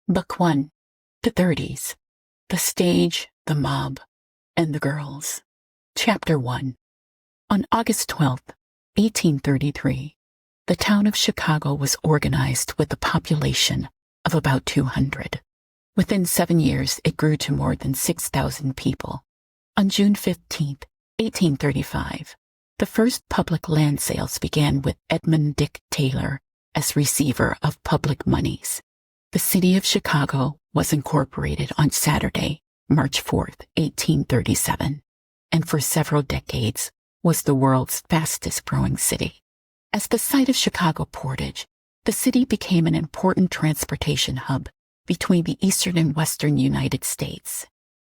Book 1. The 30s. The Stage, the Mob, and the Girls. Chapter 1. On August 12, 1833, the town of Chicago was organized with a population of about 200. Within 7 years, it grew to more than 6,000 people. On June 15, 1835, the first public land sales began with Edmund Dick Taylor as receiver of public moneys. The city of Chicago was incorporated on Saturday, March 4, 1837, and for several decades was the world's fastest-growing city. As the site of Chicago Portage, the city became an important transportation hub between the eastern and western United States.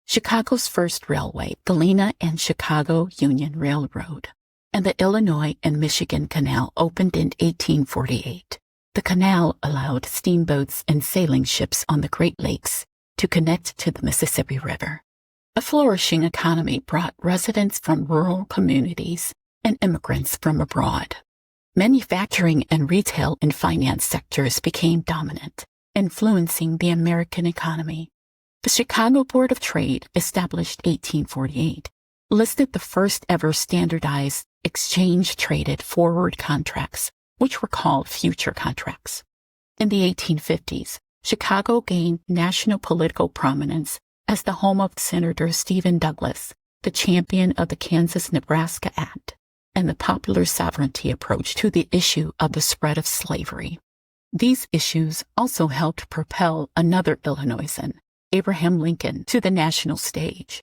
Chicago's first railway, Galena and Chicago Union Railroad, and the Illinois and Michigan Canal opened in 1848. The canal allowed steamboats and sailing ships on the Great Lakes to connect to the Mississippi River. A flourishing economy brought residents from rural communities and immigrants from abroad. Manufacturing and retail and finance sectors became dominant, influencing the American economy. The Chicago Board of Trade, established 1848, listed the first ever standardized exchange-traded forward contracts, which were called future contracts. In the 1850s, Chicago gained national political prominence as the home of Senator Stephen Douglas, the champion of the Kansas-Nebraska Act, and the popular sovereignty approach to the issue of the spread of slavery. These issues also helped propel another Illinoisan, Abraham Lincoln, to the national stage.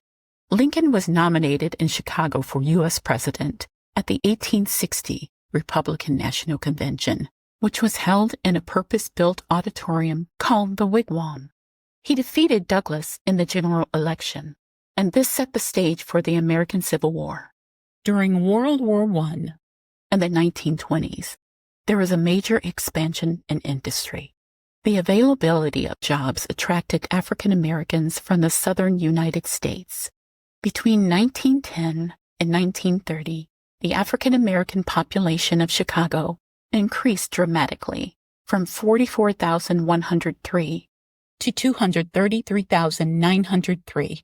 Lincoln was nominated in Chicago for U.S. President at the 1860 Republican National Convention, which was held in a purpose-built auditorium called the Wigwam. He defeated Douglas in the general election, and this set the stage for the American Civil War. During World War I and the 1920s, there was a major expansion in industry. The availability of jobs attracted African Americans from the southern United States. Between 1910 and 1930, the African American population of Chicago increased dramatically from 44,103 to 233,903.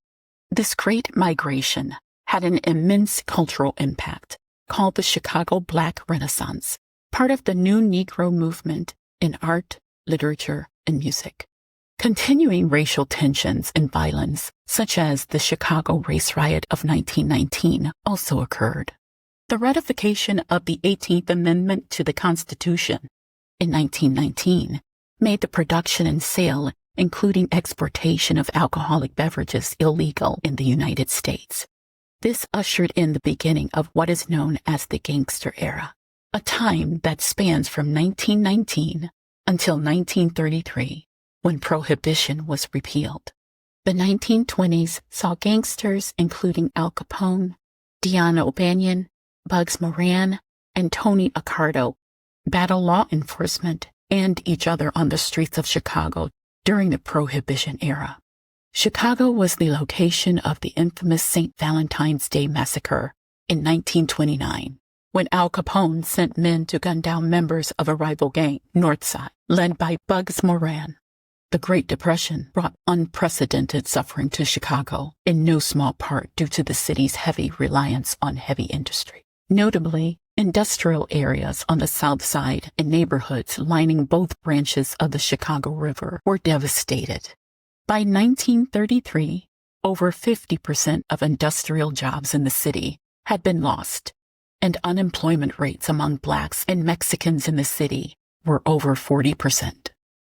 This great migration had an immense cultural impact, called the Chicago Black Renaissance, part of the new Negro movement in art, literature, and music. Continuing racial tensions and violence, such as the Chicago race riot of 1919, also occurred. The ratification of the 18th Amendment to the Constitution in 1919 made the production and sale, including exportation of alcoholic beverages, illegal in the United States. This ushered in the beginning of what is known as the gangster era, a time that spans from 1919 until 1933, when Prohibition was repealed. The 1920s saw gangsters including Al Capone, Dion O'Banion, Bugs Moran, and Tony Accardo battle law enforcement and each other on the streets of Chicago during the Prohibition era. Chicago was the location of the infamous St. Valentine's Day Massacre in 1929, when Al Capone sent men to gun down members of a rival gang, Northside, led by Bugs Moran. The Great Depression brought unprecedented suffering to Chicago, in no small part due to the city's heavy reliance on heavy industry. Notably, industrial areas on the South Side and neighborhoods lining both branches of the Chicago River were devastated. By 1933, over 50% of industrial jobs in the city had been lost, and unemployment rates among blacks and Mexicans in the city were over 40%.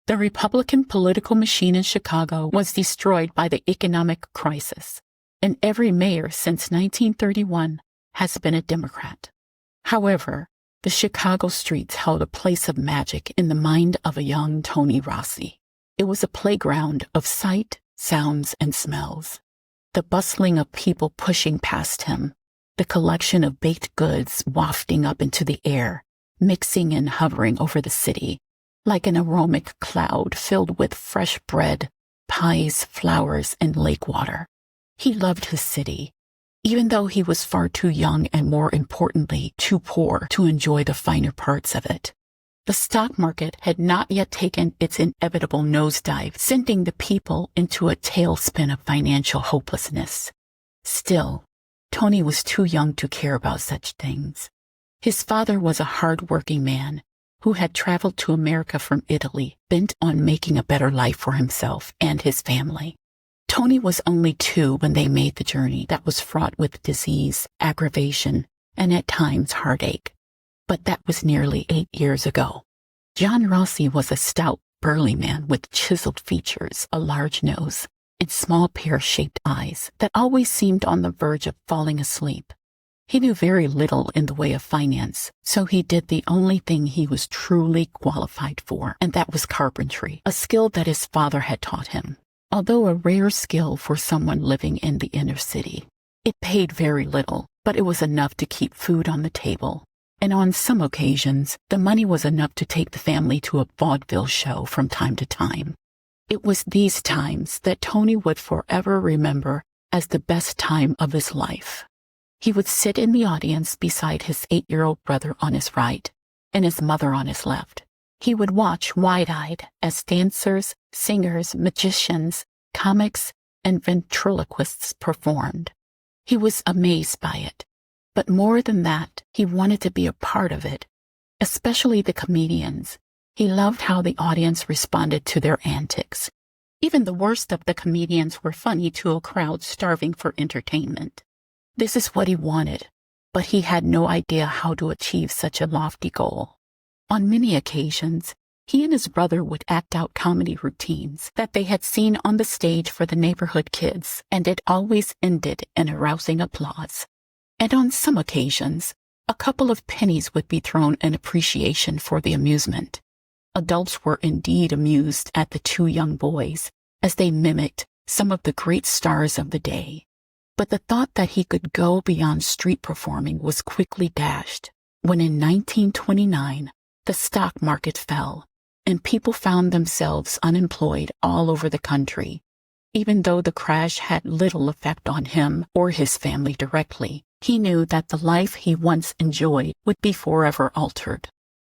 The Republican political machine in Chicago was destroyed by the economic crisis, and every mayor since 1931 has been a Democrat. However, the Chicago streets held a place of magic in the mind of a young Tony Rossi. It was a playground of sight, sounds, and smells. The bustling of people pushing past him, the collection of baked goods wafting up into the air, mixing and hovering over the city, like an aromatic cloud filled with fresh bread, pies, flowers, and lake water. He loved his city, even though he was far too young and, more importantly, too poor to enjoy the finer parts of it. The stock market had not yet taken its inevitable nosedive, sending the people into a tailspin of financial hopelessness. Still, Tony was too young to care about such things. His father was a hard-working man who had traveled to America from Italy, bent on making a better life for himself and his family. Tony was only 2 when they made the journey that was fraught with disease, aggravation, and at times heartache. But that was nearly 8 years ago. John Rossi was a stout, burly man with chiseled features, a large nose, and small pear-shaped eyes that always seemed on the verge of falling asleep. He knew very little in the way of finance, so he did the only thing he was truly qualified for, and that was carpentry, a skill that his father had taught him. Although a rare skill for someone living in the inner city, it paid very little, but it was enough to keep food on the table. And on some occasions, the money was enough to take the family to a vaudeville show from time to time. It was these times that Tony would forever remember as the best time of his life. He would sit in the audience beside his 8-year-old brother on his right and his mother on his left. He would watch wide-eyed as dancers, singers, magicians, comics, and ventriloquists performed. He was amazed by it. But more than that, he wanted to be a part of it, especially the comedians. He loved how the audience responded to their antics. Even the worst of the comedians were funny to a crowd starving for entertainment. This is what he wanted, but he had no idea how to achieve such a lofty goal. On many occasions, he and his brother would act out comedy routines that they had seen on the stage for the neighborhood kids, and it always ended in a rousing applause. And on some occasions, a couple of pennies would be thrown in appreciation for the amusement. Adults were indeed amused at the 2 young boys as they mimicked some of the great stars of the day. But the thought that he could go beyond street performing was quickly dashed when in 1929 the stock market fell and people found themselves unemployed all over the country. Even though the crash had little effect on him or his family directly, he knew that the life he once enjoyed would be forever altered.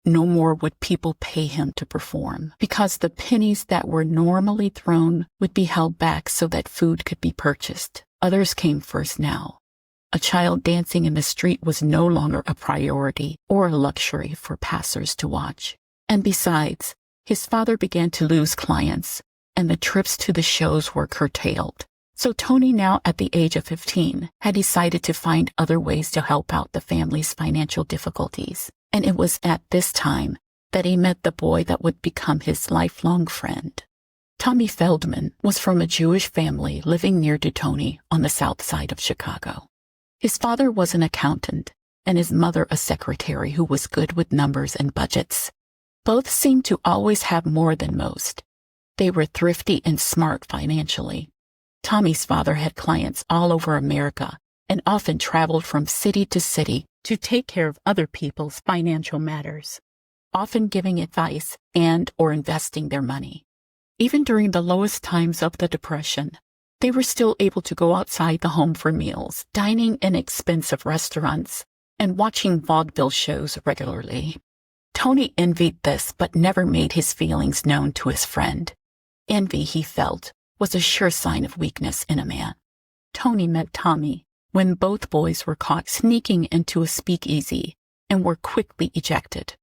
No more would people pay him to perform, because the pennies that were normally thrown would be held back so that food could be purchased. Others came first now. A child dancing in the street was no longer a priority or a luxury for passers to watch. And besides, his father began to lose clients, and the trips to the shows were curtailed. So Tony, now at the age of 15, had decided to find other ways to help out the family's financial difficulties. And it was at this time that he met the boy that would become his lifelong friend. Tommy Feldman was from a Jewish family living near to Tony on the south side of Chicago. His father was an accountant, and his mother a secretary who was good with numbers and budgets. Both seemed to always have more than most. They were thrifty and smart financially. Tommy's father had clients all over America and often traveled from city to city to take care of other people's financial matters, often giving advice and or investing their money. Even during the lowest times of the Depression, they were still able to go outside the home for meals, dining in expensive restaurants, and watching vaudeville shows regularly. Tony envied this but never made his feelings known to his friend. Envy, he felt, was a sure sign of weakness in a man. Tony met Tommy when both boys were caught sneaking into a speakeasy and were quickly ejected.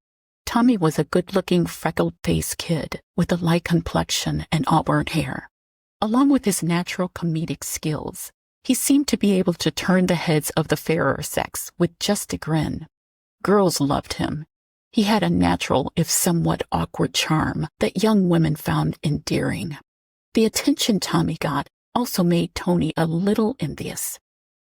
Tommy was a good-looking, freckled-faced kid with a light complexion and auburn hair. Along with his natural comedic skills, he seemed to be able to turn the heads of the fairer sex with just a grin. Girls loved him. He had a natural, if somewhat awkward charm that young women found endearing. The attention Tommy got also made Tony a little envious.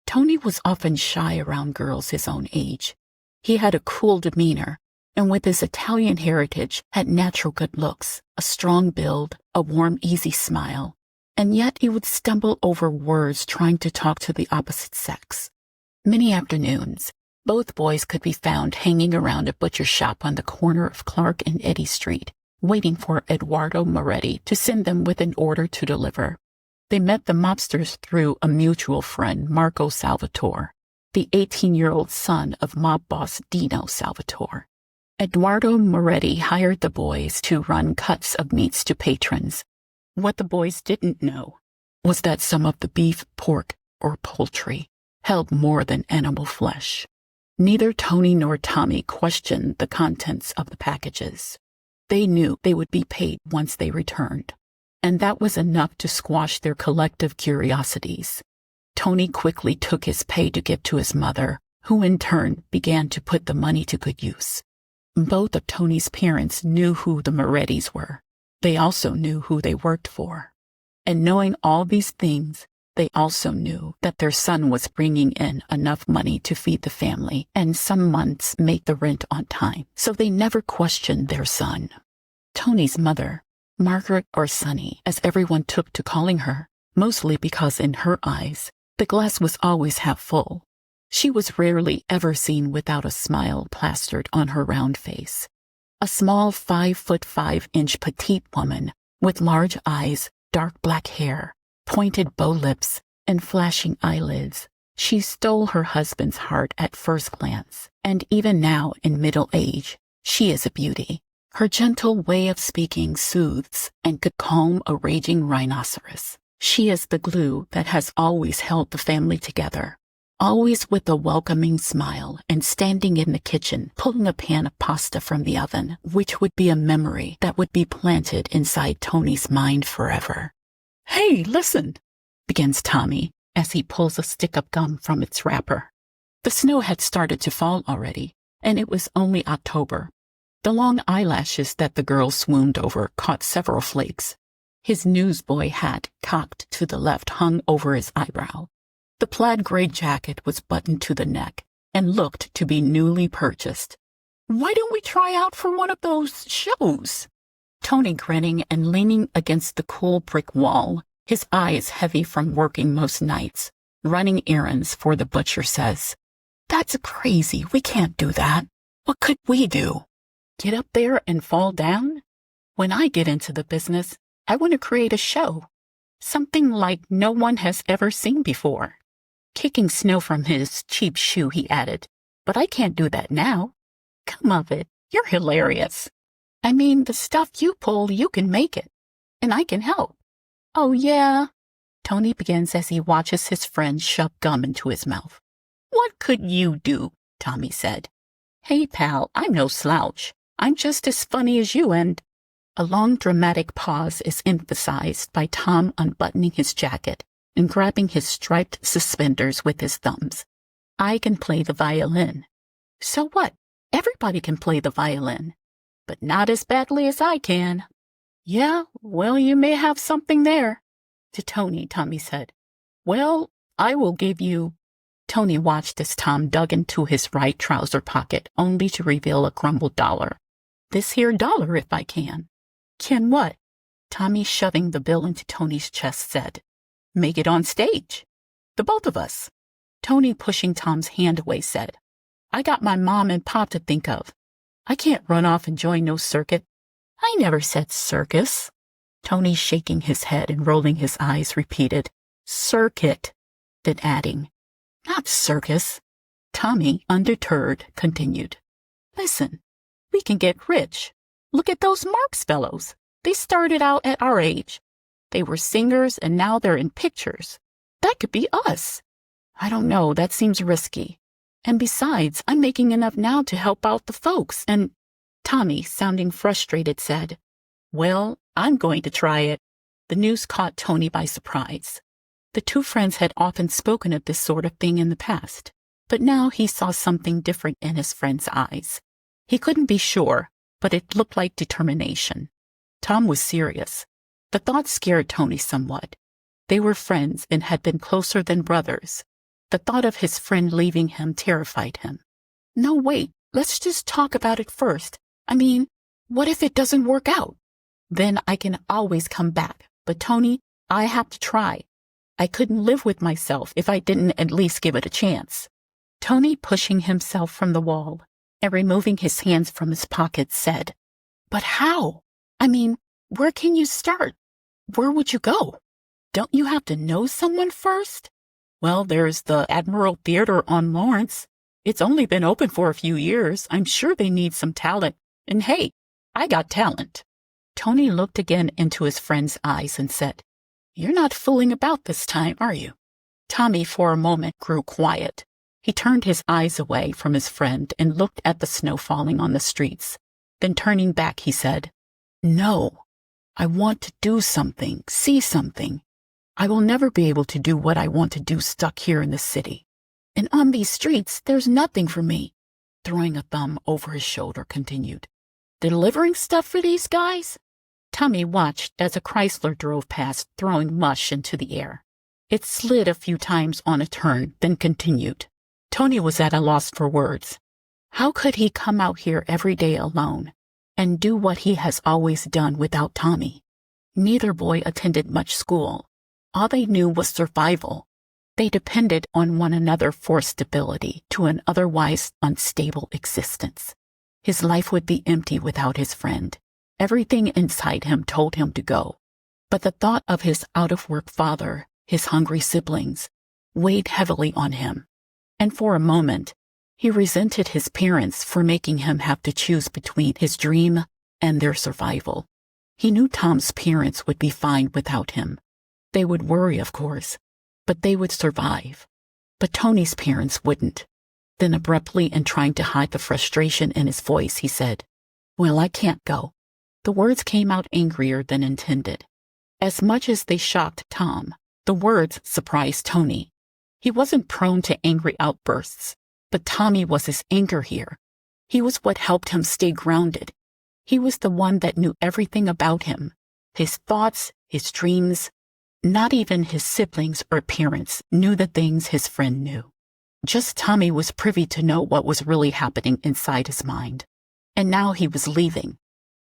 Tony was often shy around girls his own age. He had a cool demeanor, and with his Italian heritage had natural good looks, a strong build, a warm, easy smile, and yet he would stumble over words trying to talk to the opposite sex. Many afternoons, both boys could be found hanging around a butcher shop on the corner of Clark and Eddy Street, waiting for Eduardo Moretti to send them with an order to deliver. They met the mobsters through a mutual friend, Marco Salvatore, the 18-year-old son of mob boss Dino Salvatore. Eduardo Moretti hired the boys to run cuts of meats to patrons. What the boys didn't know was that some of the beef, pork, or poultry held more than animal flesh. Neither Tony nor Tommy questioned the contents of the packages. They knew they would be paid once they returned, and that was enough to squash their collective curiosities. Tony quickly took his pay to give to his mother, who in turn began to put the money to good use. Both of Tony's parents knew who the Morettis were. They also knew who they worked for. And knowing all these things, they also knew that their son was bringing in enough money to feed the family and some months make the rent on time, so they never questioned their son. Tony's mother, Margaret or Sonny, as everyone took to calling her, mostly because in her eyes, the glass was always half full. She was rarely ever seen without a smile plastered on her round face. A small 5'5" petite woman with large eyes, dark black hair, pointed bow lips, and flashing eyelids, she stole her husband's heart at first glance, and even now in middle age, she is a beauty. Her gentle way of speaking soothes and could calm a raging rhinoceros. She is the glue that has always held the family together, always with a welcoming smile and standing in the kitchen pulling a pan of pasta from the oven, which would be a memory that would be planted inside Tony's mind forever. "Hey, listen," begins Tommy as he pulls a stick of gum from its wrapper. The snow had started to fall already, and it was only October. The long eyelashes that the girl swooned over caught several flakes. His newsboy hat, cocked to the left, hung over his eyebrow. The plaid gray jacket was buttoned to the neck and looked to be newly purchased. "Why don't we try out for one of those shows?" Tony, grinning and leaning against the cool brick wall, his eyes heavy from working most nights, running errands for the butcher, says, "That's crazy. We can't do that. What could we do? Get up there and fall down? When I get into the business, I want to create a show. Something like no one has ever seen before." Kicking snow from his cheap shoe, he added, "But I can't do that now." "Come of it. You're hilarious. I mean, the stuff you pull, you can make it. And I can help." "Oh, yeah," Tony begins as he watches his friend shove gum into his mouth. "What could you do?" Tommy said. "Hey, pal, I'm no slouch. I'm just as funny as you and—" A long dramatic pause is emphasized by Tom unbuttoning his jacket and grabbing his striped suspenders with his thumbs. "I can play the violin." "So what? Everybody can play the violin. But not as badly as I can." "Yeah, well, you may have something there." To Tony, Tommy said, "Well, I will give you—" Tony watched as Tom dug into his right trouser pocket only to reveal a crumbled dollar. "This here dollar if I can." "Can what?" Tommy, shoving the bill into Tony's chest, said, "Make it on stage. The both of us." Tony, pushing Tom's hand away, said, "I got my mom and pop to think of. I can't run off and join no circuit." "I never said circus." Tony, shaking his head and rolling his eyes, repeated, "Circuit," then adding, "Not circus." Tommy, undeterred, continued, "Listen, we can get rich. Look at those Marx fellows. They started out at our age. They were singers and now they're in pictures. That could be us." "I don't know, that seems risky. And besides, I'm making enough now to help out the folks, and—" Tommy, sounding frustrated, said, "Well, I'm going to try it." The news caught Tony by surprise. The two friends had often spoken of this sort of thing in the past, but now he saw something different in his friend's eyes. He couldn't be sure, but it looked like determination. Tom was serious. The thought scared Tony somewhat. They were friends and had been closer than brothers. The thought of his friend leaving him terrified him. "No, wait, let's just talk about it first. I mean, what if it doesn't work out? Then I can always come back. But Tony, I have to try. I couldn't live with myself if I didn't at least give it a chance." Tony, pushing himself from the wall and removing his hands from his pockets, said, "But how? I mean, where can you start? Where would you go? Don't you have to know someone first?" "Well, there's the Admiral Theater on Lawrence. It's only been open for a few years. I'm sure they need some talent. And hey, I got talent. Tony looked again into his friend's eyes and said, "You're not fooling about this time, are you?" Tommy for a moment grew quiet. He turned his eyes away from his friend and looked at the snow falling on the streets. Then turning back, he said, "No, I want to do something, see something. I will never be able to do what I want to do stuck here in the city. And on these streets, there's nothing for me." Throwing a thumb over his shoulder, continued, "Delivering stuff for these guys?" Tommy watched as a Chrysler drove past, throwing mush into the air. It slid a few times on a turn, then continued. Tony was at a loss for words. How could he come out here every day alone and do what he has always done without Tommy? Neither boy attended much school. All they knew was survival. They depended on one another for stability to an otherwise unstable existence. His life would be empty without his friend. Everything inside him told him to go. But the thought of his out-of-work father, his hungry siblings, weighed heavily on him. And for a moment, he resented his parents for making him have to choose between his dream and their survival. He knew Tom's parents would be fine without him. They would worry, of course, but they would survive. But Tony's parents wouldn't. Then abruptly, and trying to hide the frustration in his voice, he said, "Well, I can't go." The words came out angrier than intended. As much as they shocked Tom, the words surprised Tony. He wasn't prone to angry outbursts, but Tommy was his anchor here. He was what helped him stay grounded. He was the one that knew everything about him, his thoughts, his dreams. Not even his siblings or parents knew the things his friend knew. Just Tommy was privy to know what was really happening inside his mind. And now he was leaving.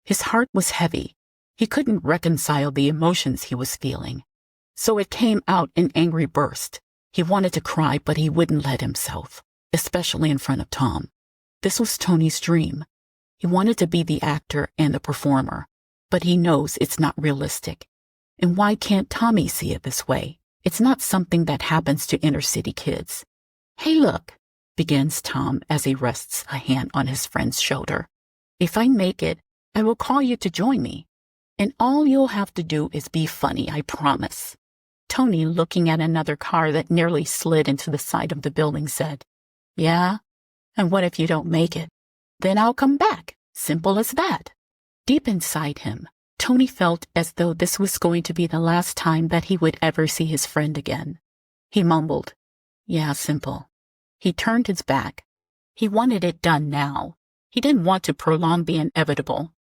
His heart was heavy. He couldn't reconcile the emotions he was feeling. So it came out in angry bursts. He wanted to cry, but he wouldn't let himself, especially in front of Tom. This was Tony's dream. He wanted to be the actor and the performer, but he knows it's not realistic. And why can't Tommy see it this way? It's not something that happens to inner-city kids. "Hey, look," begins Tom as he rests a hand on his friend's shoulder. "If I make it, I will call you to join me. And all you'll have to do is be funny, I promise." Tony, looking at another car that nearly slid into the side of the building, said, "Yeah? And what if you don't make it? Then I'll come back. Simple as that." Deep inside him, Tony felt as though this was going to be the last time that he would ever see his friend again. He mumbled, "Yeah, simple." He turned his back. He wanted it done now. He didn't want to prolong the inevitable.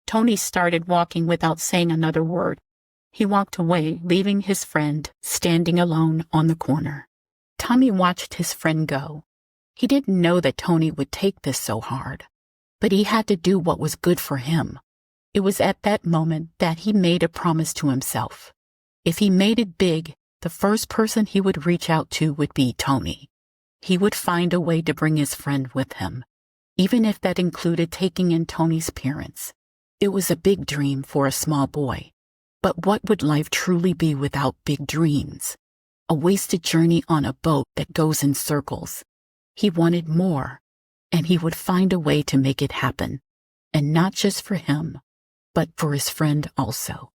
Tony started walking without saying another word. He walked away, leaving his friend standing alone on the corner. Tommy watched his friend go. He didn't know that Tony would take this so hard, but he had to do what was good for him. It was at that moment that he made a promise to himself. If he made it big, the first person he would reach out to would be Tony. He would find a way to bring his friend with him, even if that included taking in Tony's parents. It was a big dream for a small boy. But what would life truly be without big dreams? A wasted journey on a boat that goes in circles. He wanted more, and he would find a way to make it happen. And not just for him, but for his friend also.